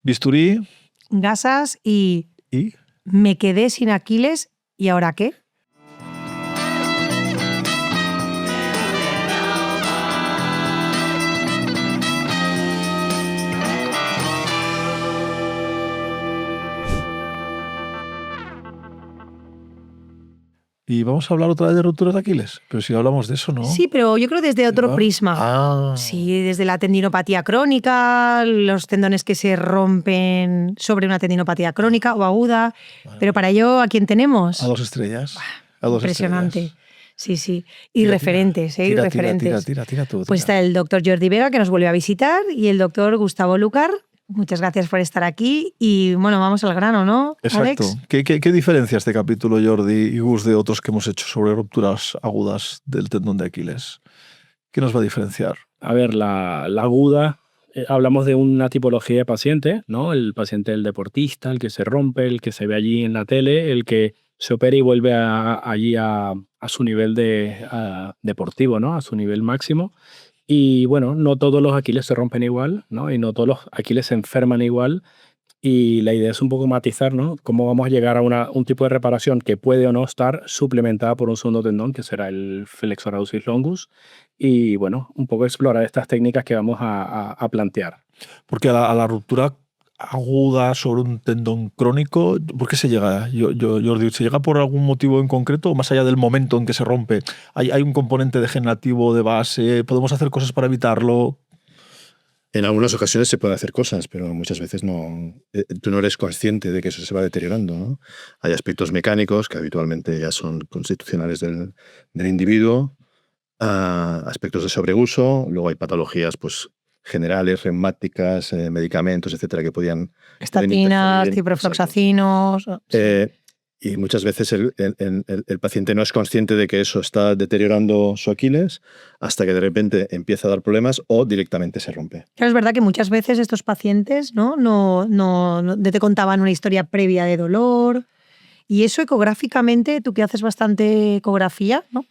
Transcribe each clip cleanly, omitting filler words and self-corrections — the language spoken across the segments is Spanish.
Bisturí. Gasas y ¿Y? me quedé sin Aquiles, ¿y ahora qué? Y vamos a hablar otra vez de rupturas de Aquiles. Pero si hablamos de eso, ¿no? Sí, pero yo creo desde otro prisma. Ah. Sí, desde la tendinopatía crónica, los tendones que se rompen sobre una tendinopatía crónica o aguda. Pero para ello, ¿a quién tenemos? A 2 estrellas. Impresionante. Estrellas. Sí, sí. Y referentes, tira, referentes. Tira tú. Pues está el doctor Jordi Vega, que nos vuelve a visitar, y el doctor Gustavo Lucar. Muchas gracias por estar aquí y bueno, vamos al grano, ¿no, Exacto. Alex? ¿Qué diferencia este capítulo, Jordi y Gus, de otros que hemos hecho sobre rupturas agudas del tendón de Aquiles? ¿Qué nos va a diferenciar? A ver, la aguda, hablamos de una tipología de paciente, ¿no? El paciente, el deportista, el que se rompe, el que se ve allí en la tele, el que se opera y vuelve allí a su nivel deportivo, ¿no? A su nivel máximo. Y bueno, no todos los Aquiles se rompen igual, ¿no? Y no todos los Aquiles se enferman igual. Y la idea es un poco matizar, ¿no? Cómo vamos a llegar a un tipo de reparación que puede o no estar suplementada por un segundo tendón, que será el flexor-aducis longus. Y bueno, un poco explorar estas técnicas que vamos a plantear. Porque a la ruptura aguda sobre un tendón crónico, ¿por qué se llega? Jordi, ¿se llega por algún motivo en concreto o más allá del momento en que se rompe? ¿Hay un componente degenerativo de base? ¿Podemos hacer cosas para evitarlo? En algunas ocasiones se pueden hacer cosas, pero muchas veces no. Tú no eres consciente de que eso se va deteriorando, ¿no? Hay aspectos mecánicos que habitualmente ya son constitucionales del individuo, aspectos de sobreuso, luego hay patologías pues, generales, reumáticas, medicamentos, etcétera, que podían. Estatinas, ciprofloxacinos. Y muchas veces el paciente no es consciente de que eso está deteriorando su Aquiles hasta que de repente empieza a dar problemas o directamente se rompe. Claro, es verdad que muchas veces estos pacientes no te contaban una historia previa de dolor. Y eso ecográficamente, tú que haces bastante ecografía, ¿no?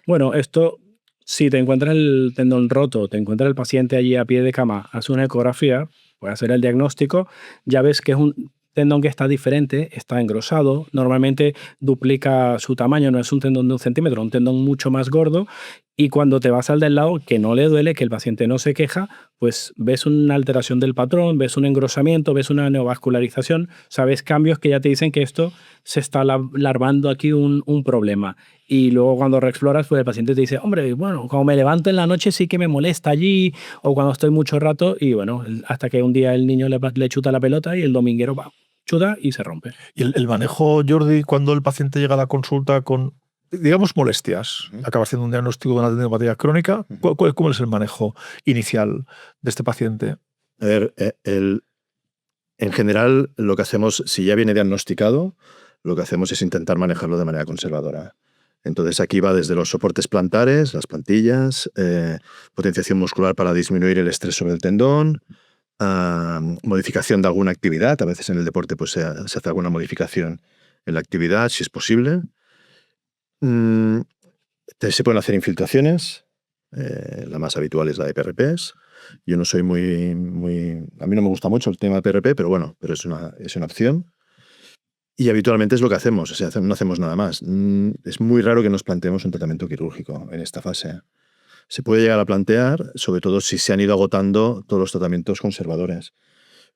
Bueno, esto, si te encuentras el tendón roto, te encuentras el paciente allí a pie de cama, hace una ecografía, puede hacer el diagnóstico, ya ves que es un tendón que está diferente, está engrosado, normalmente duplica su tamaño, no es un tendón de 1 centímetro, un tendón mucho más gordo, y cuando te vas al del lado, que no le duele, que el paciente no se queja, pues ves una alteración del patrón, ves un engrosamiento, ves una neovascularización, sabes cambios que ya te dicen que esto se está larvando aquí un problema. Y luego cuando reexploras, pues el paciente te dice, hombre, bueno, cuando me levanto en la noche sí que me molesta allí, o cuando estoy mucho rato, y bueno, hasta que un día el niño le chuta la pelota y el dominguero va, chuta y se rompe. ¿Y el manejo, Jordi, cuando el paciente llega a la consulta con, digamos, molestias, acaba haciendo un diagnóstico de una tendinopatía crónica, ¿cómo es el manejo inicial de este paciente? A ver, en general lo que hacemos, si ya viene diagnosticado, lo que hacemos es intentar manejarlo de manera conservadora. Entonces aquí va desde los soportes plantares, las plantillas, potenciación muscular para disminuir el estrés sobre el tendón, modificación de alguna actividad. A veces en el deporte pues, se hace alguna modificación en la actividad, si es posible. Se pueden hacer infiltraciones. La más habitual es la de PRPs. Yo no soy muy... A mí no me gusta mucho el tema de PRP, pero bueno, pero es una opción. Y habitualmente es lo que hacemos, o sea, no hacemos nada más. Es muy raro que nos planteemos un tratamiento quirúrgico en esta fase. Se puede llegar a plantear, sobre todo si se han ido agotando todos los tratamientos conservadores.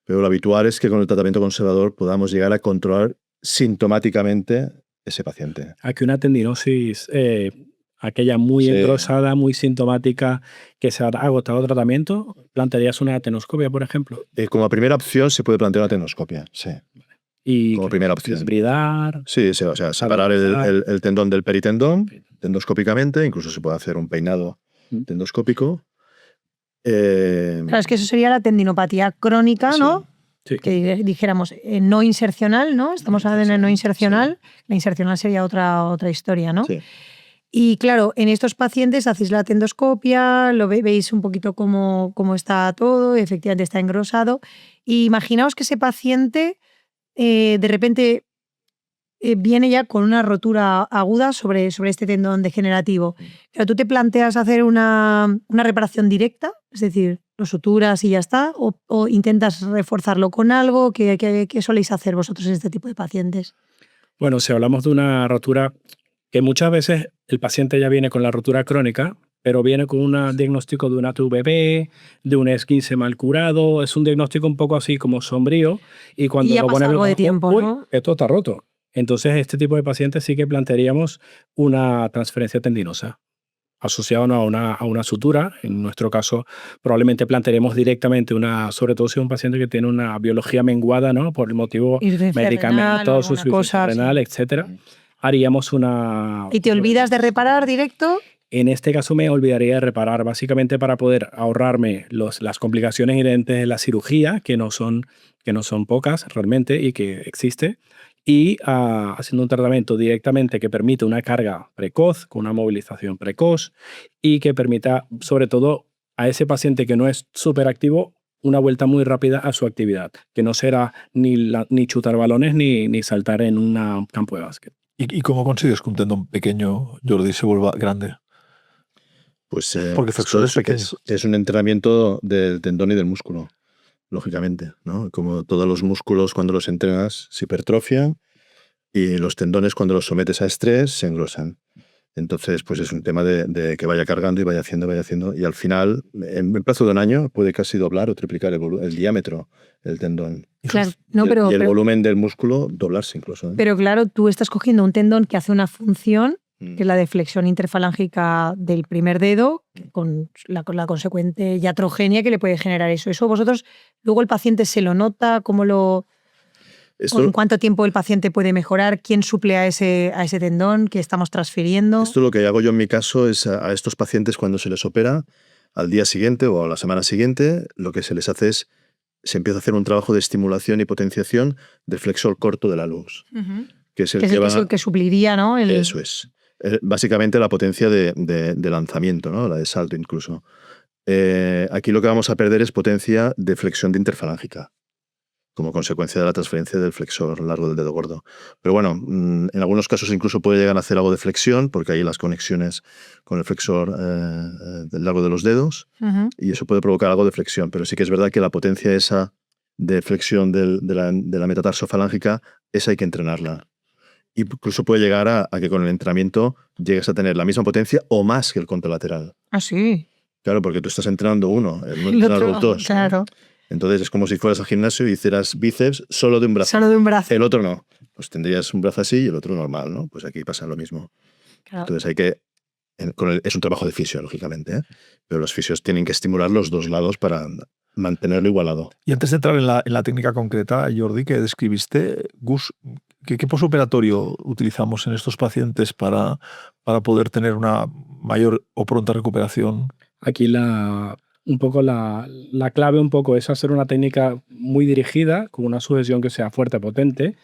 Pero lo habitual es que con el tratamiento conservador podamos llegar a controlar sintomáticamente ese paciente. Aquí una tendinosis, aquella muy engrosada, muy sintomática, que se ha agotado tratamiento, ¿plantearías una tenoscopia, por ejemplo? Como primera opción se puede plantear una tenoscopia, sí. Y como primera opción. Desbridar. Sí, o sea, separar el tendón del peritendón endoscópicamente, incluso se puede hacer un peinado endoscópico. Claro, es que eso sería la tendinopatía crónica, ¿no? Sí. Que dijéramos no insercional, ¿no? Estamos hablando de no insercional. Sí. La insercional sería otra historia, ¿no? Sí. Y claro, en estos pacientes hacéis la tendoscopia, lo veis un poquito cómo está todo, efectivamente está engrosado. Y imaginaos que ese paciente de repente viene ya con una rotura aguda sobre este tendón degenerativo. Pero tú te planteas hacer una reparación directa, es decir, ¿Lo suturas y ya está? ¿O intentas reforzarlo con algo? ¿Qué soléis hacer vosotros en este tipo de pacientes? Bueno, si hablamos de una rotura, que muchas veces el paciente ya viene con la rotura crónica, pero viene con un diagnóstico de una TVB, de un esguince mal curado, es un diagnóstico un poco así como sombrío, y cuando Y ya lo pasa pones algo de tiempo, uy, ¿no? esto está roto. Entonces, este tipo de pacientes sí que plantearíamos una transferencia tendinosa asociada a una sutura. En nuestro caso, probablemente plantearemos directamente sobre todo si es un paciente que tiene una biología menguada, ¿no? Por el motivo Insuficiencia renal o medicamentos, alguna insuficiencia cosa, renal, sí. etcétera. Haríamos ¿Y te olvidas de reparar directo? En este caso me olvidaría de reparar, básicamente para poder ahorrarme las complicaciones inherentes de la cirugía, que no son pocas realmente y que existe, y haciendo un tratamiento directamente que permite una carga precoz, con una movilización precoz, y que permita, sobre todo, a ese paciente que no es súper activo, una vuelta muy rápida a su actividad, que no será ni chutar balones ni saltar en un campo de básquet. ¿Y cómo consigues que un tendón pequeño, Jordi, se vuelva grande? Pues Porque el flexor es pequeño. es un entrenamiento del tendón y del músculo, lógicamente, ¿no? Como todos los músculos cuando los entrenas se hipertrofian y los tendones cuando los sometes a estrés se engrosan. Entonces, pues es un tema de que vaya cargando y vaya haciendo, y al final, en el plazo de un año, puede casi doblar o triplicar el diámetro del tendón. Claro, no, Y el volumen del músculo doblarse incluso, ¿eh? Pero claro, tú estás cogiendo un tendón que hace una función, que es la de flexión interfalángica del primer dedo, con la consecuente iatrogenia que le puede generar eso. Eso vosotros, luego el paciente se lo nota, ¿en cuánto tiempo el paciente puede mejorar? ¿Quién suple a ese tendón que estamos transfiriendo? Esto lo que hago yo en mi caso es a estos pacientes cuando se les opera, al día siguiente o a la semana siguiente, lo que se les hace es, se empieza a hacer un trabajo de estimulación y potenciación del flexor corto de la luz, que es el que supliría, ¿no? Eso es. Básicamente la potencia de lanzamiento, ¿no? La de salto incluso. Aquí lo que vamos a perder es potencia de flexión de interfalángica, como consecuencia de la transferencia del flexor largo del dedo gordo. Pero bueno, en algunos casos incluso puede llegar a hacer algo de flexión, porque hay las conexiones con el flexor del largo de los dedos, y eso puede provocar algo de flexión. Pero sí que es verdad que la potencia esa de flexión de la metatarsofalángica, esa hay que entrenarla. Incluso puede llegar a que con el entrenamiento llegues a tener la misma potencia o más que el contralateral. Ah, sí. Claro, porque tú estás entrenando uno, el entrenador los dos. Claro. ¿No? Entonces es como si fueras al gimnasio y hicieras bíceps solo de un brazo. Solo de un brazo. El otro no. Pues tendrías un brazo así y el otro normal, ¿no? Pues aquí pasa lo mismo. Claro. Entonces hay que... es un trabajo de fisio, lógicamente, ¿eh? Pero los fisios tienen que estimular los dos lados para mantenerlo igualado. Y antes de entrar en la técnica concreta, Jordi, que describiste, Gus, ¿qué posoperatorio utilizamos en estos pacientes para poder tener una mayor o pronta recuperación? Aquí la clave un poco es hacer una técnica muy dirigida, con una sujeción que sea fuerte, potente.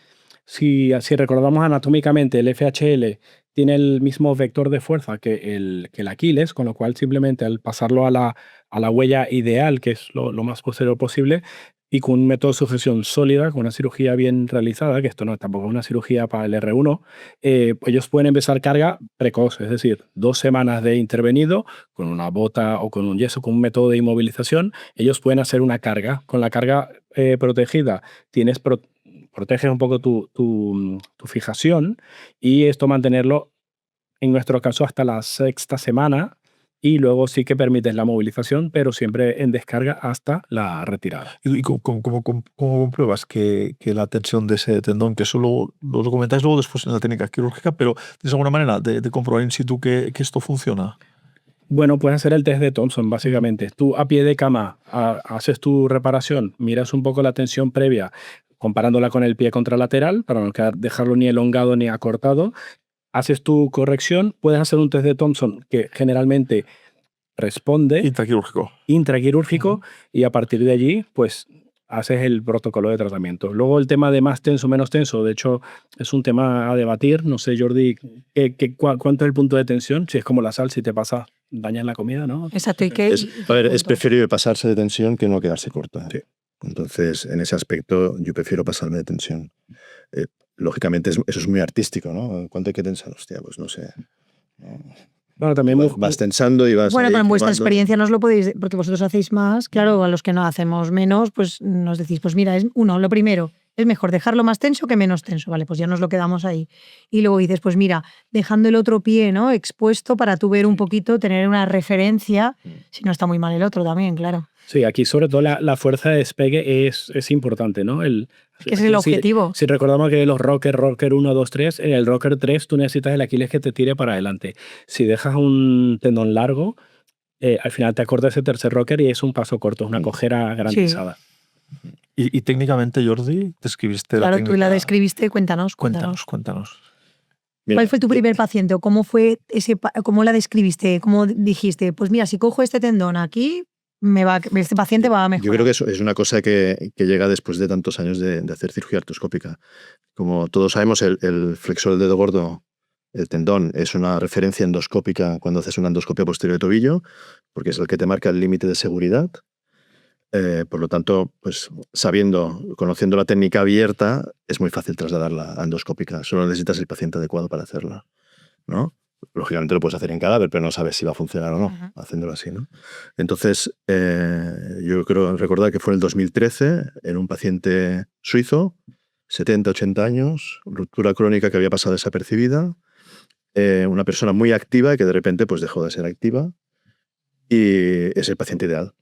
Si recordamos anatómicamente, el FHL tiene el mismo vector de fuerza que el Aquiles, con lo cual simplemente al pasarlo a la huella ideal, que es lo más posterior posible, y con un método de sujeción sólida, con una cirugía bien realizada, que esto no tampoco es una cirugía para el R1, ellos pueden empezar carga precoz, es decir, 2 semanas de intervenido, con una bota o con un yeso, con un método de inmovilización, ellos pueden hacer una carga. Con la carga protegida proteges un poco tu fijación, y esto mantenerlo, en nuestro caso, hasta la 6ª semana, y luego sí que permites la movilización, pero siempre en descarga hasta la retirada. ¿Y cómo compruebas que la tensión de ese tendón, que eso lo comentáis luego después en la técnica quirúrgica, pero tienes alguna manera de comprobar in situ que esto funciona? Bueno, puedes hacer el test de Thompson, básicamente. Tú a pie de cama haces tu reparación, miras un poco la tensión previa, comparándola con el pie contralateral, para no dejarlo ni elongado ni acortado. Haces tu corrección, puedes hacer un test de Thompson que generalmente responde intraquirúrgico, y a partir de allí, pues haces el protocolo de tratamiento. Luego el tema de más tenso, menos tenso, de hecho es un tema a debatir. No sé, Jordi, ¿cuánto es el punto de tensión? Si es como la sal, si te pasa, dañas la comida, ¿no? Exacto. Es preferible pasarse de tensión que no quedarse corto. Sí. Entonces, en ese aspecto, yo prefiero pasarme de tensión. Lógicamente, eso es muy artístico, ¿no? ¿Cuánto hay que tensar? Hostia, pues no sé. Bueno, también Vas tensando y vas. Bueno, ahí pero en vuestra probando. experiencia nos lo podéis, porque vosotros hacéis más, claro, a los que no hacemos menos, pues nos decís, pues mira, lo primero, es mejor dejarlo más tenso que menos tenso, vale, pues ya nos lo quedamos ahí. Y luego dices, pues mira, dejando el otro pie, ¿no? Expuesto para tú ver un poquito, tener una referencia, si no está muy mal el otro también, claro. Sí, aquí sobre todo la fuerza de despegue es importante, ¿no? Que ese es el objetivo. Si recordamos que los rocker 1, 2, 3, en el rocker 3 tú necesitas el Aquiles que te tire para adelante. Si dejas un tendón largo, al final te acorta ese tercer rocker y es un paso corto, es una cojera garantizada. Y técnicamente, Jordi, describiste Claro, la técnica. tú la describiste, cuéntanos. Cuéntanos. Mira, ¿Cuál fue tu primer paciente o cómo fue cómo la describiste? ¿Cómo dijiste? Pues mira, si cojo este tendón aquí, este paciente va a mejorar. Yo creo que eso es una cosa que llega después de tantos años de hacer cirugía artroscópica. Como todos sabemos, el flexor del dedo gordo, el tendón, es una referencia endoscópica cuando haces una endoscopia posterior de tobillo, porque es el que te marca el límite de seguridad. Por lo tanto, pues conociendo la técnica abierta, es muy fácil trasladarla a endoscópica. Solo necesitas el paciente adecuado para hacerla, ¿no? Lógicamente lo puedes hacer en cadáver, pero no sabes si va a funcionar o no, haciéndolo así, ¿no? Entonces, yo creo recordar que fue en el 2013, en un paciente suizo, 70, 80 años, ruptura crónica que había pasado desapercibida, una persona muy activa y que de repente pues, dejó de ser activa, y es el paciente ideal.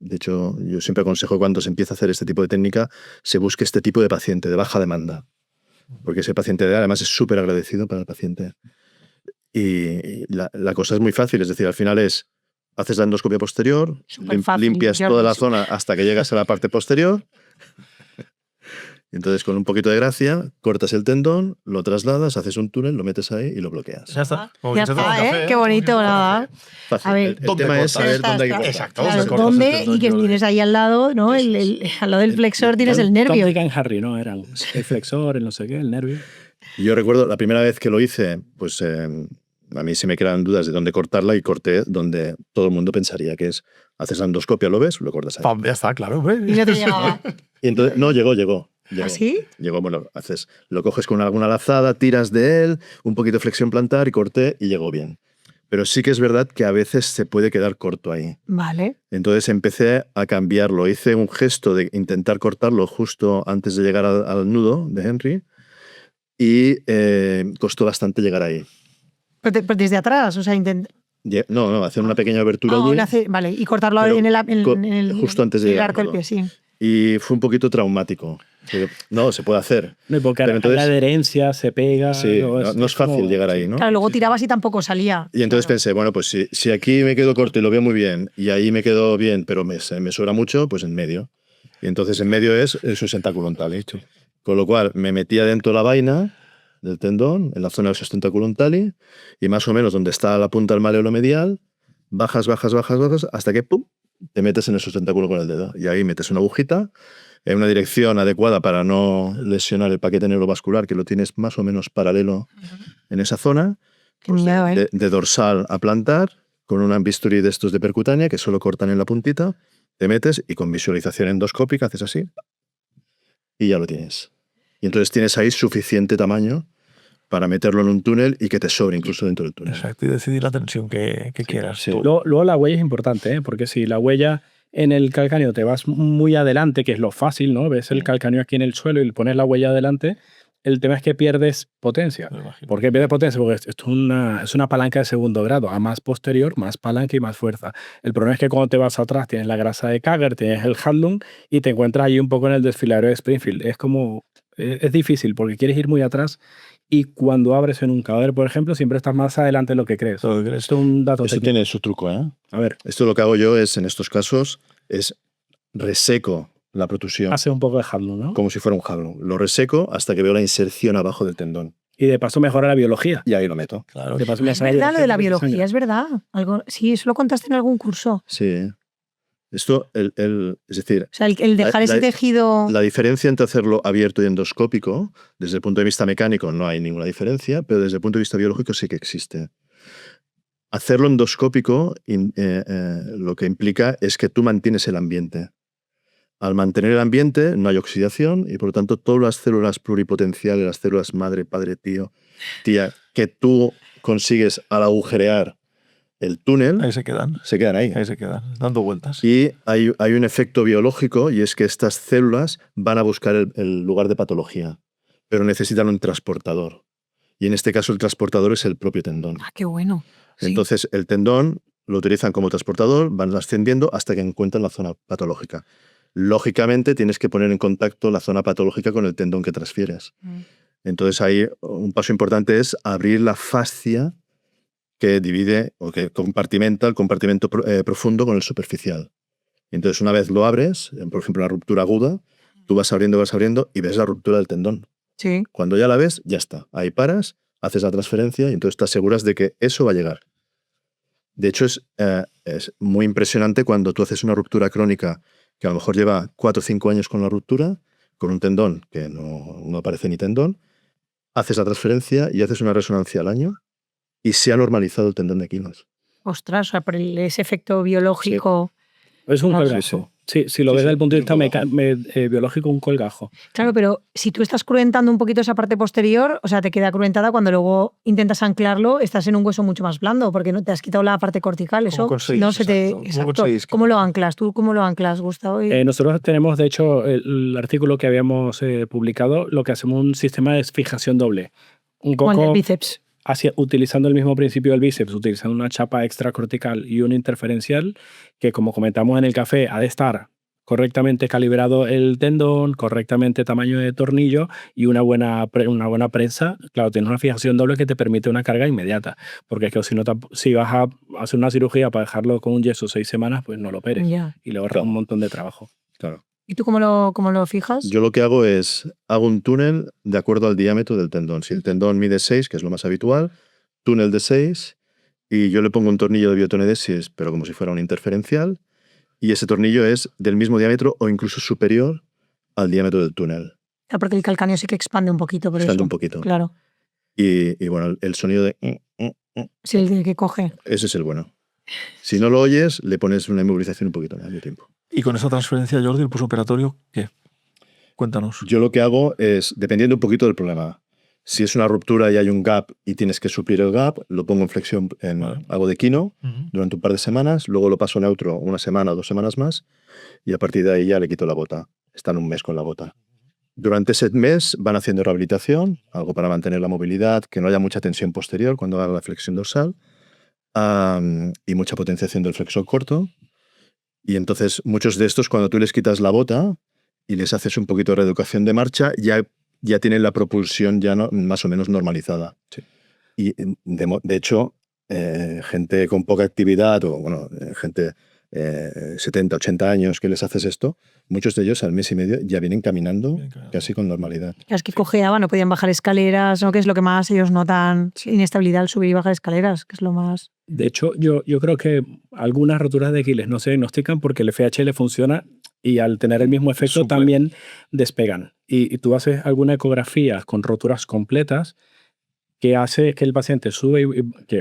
De hecho, yo siempre aconsejo que cuando se empieza a hacer este tipo de técnica, se busque este tipo de paciente, de baja demanda, porque ese paciente ideal además es súper agradecido para el paciente. Y la cosa es muy fácil, es decir, al final haces la endoscopia posterior, limpias toda la zona hasta que llegas a la parte posterior, y entonces con un poquito de gracia cortas el tendón, lo trasladas, haces un túnel, lo metes ahí y lo bloqueas. Ya está. Ya está, Qué bonito, nada. Fácil. A ver, el tema es saber dónde hay que cortar. Exacto. Claro, cortas ¿dónde? el tendón, Y que Jordi. tienes ahí al lado, ¿no? Al lado del flexor tienes el nervio. Tom, Dick and Harry, ¿no? Eran el flexor, el no sé qué, el nervio. Y yo recuerdo la primera vez que lo hice, pues a mí se me quedaban dudas de dónde cortarla y corté donde todo el mundo pensaría que es, haces la endoscopia, lo ves, lo cortas ahí. Pam, ya está, claro. hombre. Y no te llegaba. Y entonces, no, llegó. ¿Ah, sí? Llegó, bueno, lo coges con alguna lazada, tiras de él, un poquito de flexión plantar y corté y llegó bien. Pero sí que es verdad que a veces se puede quedar corto ahí. Vale. Entonces empecé a cambiarlo. Hice un gesto de intentar cortarlo justo antes de llegar al nudo de Henry y costó bastante llegar ahí. Pero desde atrás, o sea, No, hacer una pequeña abertura allí. Vale, y cortarlo Pero en el justo antes de el llegar arco del al pie, sí. Y fue un poquito traumático. No, se puede hacer. No, porque Pero entonces, la adherencia se pega. sí, no es fácil llegar ahí, ¿no? Claro, luego tirabas y tampoco salía. Y entonces pensé, bueno, pues si aquí me quedo corto y lo veo muy bien, y ahí me quedo bien, pero me sobra mucho, pues en medio. Y entonces en medio es un sustentáculo tali. Con lo cual me metía dentro de la vaina del tendón, en la zona del sustentáculo tali, y más o menos donde está la punta del malleolo medial, bajas, hasta que ¡pum!, te metes en el sustentáculo con el dedo. Y ahí metes una agujita en una dirección adecuada para no lesionar el paquete neurovascular, que lo tienes más o menos paralelo en esa zona. Pues de dorsal a plantar, con un bisturí de estos de percutánea que solo cortan en la puntita, te metes y con visualización endoscópica haces así y ya lo tienes. Y entonces tienes ahí suficiente tamaño para meterlo en un túnel y que te sobre incluso dentro del túnel. Exacto, y decidir la tensión que quieras. Sí. Luego la huella es importante, ¿eh? Porque si la huella en el calcáneo te vas muy adelante, que es lo fácil, ¿no? Ves el calcáneo aquí en el suelo y le pones la huella adelante, el tema es que pierdes potencia. ¿Por qué pierdes potencia? Porque esto es una palanca de segundo grado. A más posterior, más palanca y más fuerza. El problema es que cuando te vas atrás tienes la grasa de Kager, tienes el Handlung y te encuentras ahí un poco en el desfiladero de Springfield. Es difícil porque quieres ir muy atrás y cuando abres en un cadáver, por ejemplo, siempre estás más adelante de lo que crees. Esto es un dato Eso técnico. tiene su truco, ¿eh? A ver. Esto lo que hago yo es, en estos casos, es reseco la protusión. Hace un poco de Handlung, ¿no? Como si fuera un jablo. Lo reseco hasta que veo la inserción abajo del tendón. Y de paso mejora la biología. Y ahí lo meto. Claro. De paso, Es verdad lo de la biología, es verdad. Sí, eso lo contaste en algún curso. Sí. Esto, es decir, O sea, el dejar ese tejido... la diferencia entre hacerlo abierto y endoscópico, desde el punto de vista mecánico no hay ninguna diferencia, pero desde el punto de vista biológico sí que existe. Hacerlo endoscópico lo que implica es que tú mantienes el ambiente. Al mantener el ambiente no hay oxidación y por lo tanto todas las células pluripotenciales, las células madre, padre, tío, tía, que tú consigues al agujerear el túnel, Ahí se quedan. se quedan ahí. Ahí se quedan, dando vueltas. Y hay un efecto biológico, y es que estas células van a buscar el lugar de patología, pero necesitan un transportador. Y en este caso el transportador es el propio tendón. Ah, qué bueno. Sí. Entonces el tendón lo utilizan como transportador, van ascendiendo hasta que encuentran la zona patológica. Lógicamente tienes que poner en contacto la zona patológica con el tendón que transfieres. Entonces ahí un paso importante es abrir la fascia que divide o que compartimenta el compartimento profundo con el superficial. Y entonces una vez lo abres, por ejemplo una ruptura aguda, tú vas abriendo y ves la ruptura del tendón. Sí. Cuando ya la ves, ya está. Ahí paras, haces la transferencia y entonces te aseguras de que eso va a llegar. De hecho, es muy impresionante cuando tú haces una ruptura crónica que a lo mejor lleva 4 o 5 años con la ruptura, con un tendón que no parece ni tendón, haces la transferencia y haces una resonancia al año y se ha normalizado el tendón de Aquiles. Ostras, o sea, por ese efecto biológico. Es un Claro. colgajo. Sí, si lo ves desde el punto de vista biológico, un colgajo. Claro, pero si tú estás cruentando un poquito esa parte posterior, o sea, te queda cruentada cuando luego intentas anclarlo, estás en un hueso mucho más blando porque no te has quitado la parte cortical. Eso no se te. Exacto. ¿Cómo lo anclas? ¿Tú cómo lo anclas, Gustavo? Nosotros tenemos, de hecho, el artículo que habíamos publicado, lo que hacemos un sistema de fijación doble. Un Como el coco del bíceps. utilizando el mismo principio del bíceps, utilizando una chapa extracortical y una interferencial, que como comentamos en el café, ha de estar correctamente calibrado el tendón, correctamente tamaño de tornillo y una buena prensa. Claro, tienes una fijación doble que te permite una carga inmediata, porque es que si vas a hacer una cirugía para dejarlo con un yeso 6 semanas, pues no lo operes. Ya. Y le ahorras un montón de trabajo. Claro. ¿Y tú cómo lo fijas? Yo lo que hago es, hago un túnel de acuerdo al diámetro del tendón. Si el tendón mide 6, que es lo más habitual, túnel de 6, y yo le pongo un tornillo de biotonedesis, pero como si fuera un interferencial, y ese tornillo es del mismo diámetro o incluso superior al diámetro del túnel. Claro, porque el calcáneo sí que expande un poquito, por Expande eso. un poquito. Claro. Y bueno, el sonido de... Sí, el que coge. Ese es el bueno. Si no lo oyes, le pones una inmovilización un poquito de tiempo. Y con esa transferencia, Jordi, el posoperatorio, ¿qué? Cuéntanos. Yo lo que hago es, dependiendo un poquito del problema, si es una ruptura y hay un gap y tienes que suplir el gap, lo pongo en flexión, hago de quino durante un par de semanas, luego lo paso neutro 1 semana o 2 semanas más y a partir de ahí ya le quito la bota. Están un mes con la bota. Durante ese mes van haciendo rehabilitación, algo para mantener la movilidad, que no haya mucha tensión posterior cuando haga la flexión dorsal y mucha potenciación del flexor corto. Y entonces muchos de estos, cuando tú les quitas la bota y les haces un poquito de reeducación de marcha, ya tienen la propulsión ya más o menos normalizada. Sí. Y de hecho, gente con poca actividad o gente 70, 80 años que les haces esto, muchos de ellos al mes y medio ya vienen caminando casi con normalidad. Es que cojeaban, no podían bajar escaleras, ¿no? Que es lo que más ellos notan, inestabilidad al subir y bajar escaleras, que es lo más... De hecho, yo creo que algunas roturas de Aquiles no se diagnostican porque el FHL funciona y al tener el mismo efecto también despegan. Y tú haces alguna ecografía con roturas completas que hace que el paciente sube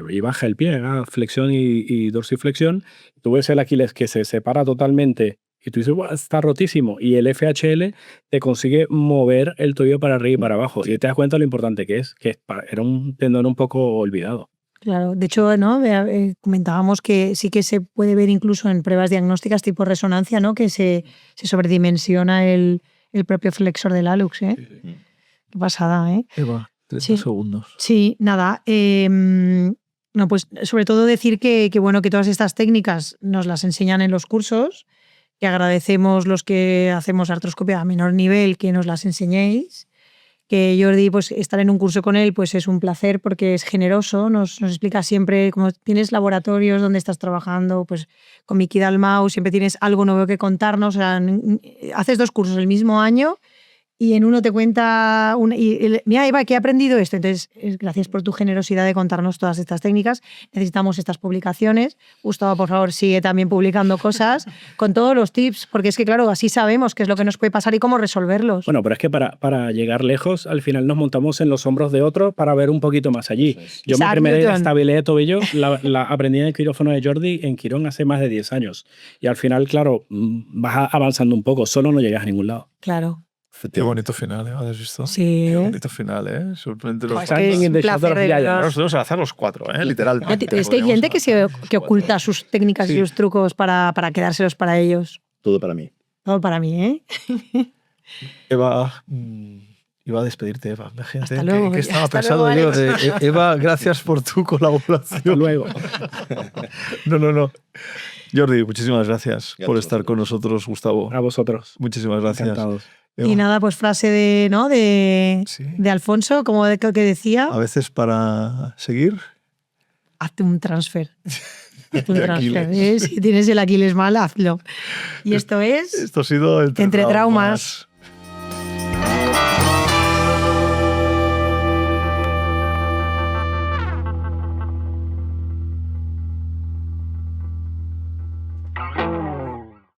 y baja el pie, haga flexión y dorsiflexión. Tú ves el Aquiles que se separa totalmente y tú dices, wow, está rotísimo. Y el FHL te consigue mover el tobillo para arriba y para abajo. Y te das cuenta lo importante que era un tendón un poco olvidado. Claro, de hecho, ¿no? Comentábamos que sí que se puede ver incluso en pruebas diagnósticas tipo resonancia, ¿no? Que se sobredimensiona el propio flexor del hallux, ¿eh? Sí. Qué pasada, ¿eh? Eva, 30 segundos. Sí, nada. No, pues sobre todo decir que todas estas técnicas nos las enseñan en los cursos, que agradecemos los que hacemos artroscopia a menor nivel que nos las enseñéis. Que Jordi, pues estar en un curso con él pues es un placer porque es generoso, nos explica siempre, como tienes laboratorios donde estás trabajando, pues con Miki Dalmau siempre tienes algo nuevo que contarnos. O sea, haces 2 cursos el mismo año y en uno te cuenta, mira Eva, que he aprendido esto. Entonces, gracias por tu generosidad de contarnos todas estas técnicas. Necesitamos estas publicaciones. Gustavo, por favor, sigue también publicando cosas con todos los tips, porque es que, claro, así sabemos qué es lo que nos puede pasar y cómo resolverlos. Bueno, pero es que para llegar lejos, al final nos montamos en los hombros de otro para ver un poquito más allí. Yo mi primera estabilidad de tobillo la aprendí en el quirófano de Jordi en Quirón hace más de 10 años. Y al final, claro, vas avanzando un poco, solo no llegas a ningún lado. Claro. Qué bonito final, ¿has visto? Sí. Qué bonito final, Sorprendente los Pues cuatro. que es in the un placer, shadow of de Yaya. verdad. Ahora nos tenemos que hacer los 4, literalmente. Es que hay gente que oculta sus técnicas y sus trucos para quedárselos para ellos. Todo para mí. Todo para mí, ¿eh? Eva, iba a despedirte, Eva. Imagínate Hasta luego, que estaba hasta pensando luego, yo Alex. de Eva, gracias por tu colaboración. Hasta luego. No. Jordi, muchísimas gracias Y a por vosotros. estar con nosotros, Gustavo. A vosotros. Muchísimas gracias. Encantados. Eva, Y nada, pues frase de, ¿no? Sí. de Alfonso, como que decía, A veces para seguir. hazte un transfer. Hazte un De transfer. Aquiles. Si tienes el Aquiles mal, hazlo. Y esto es Esto ha sido Entre Traumas.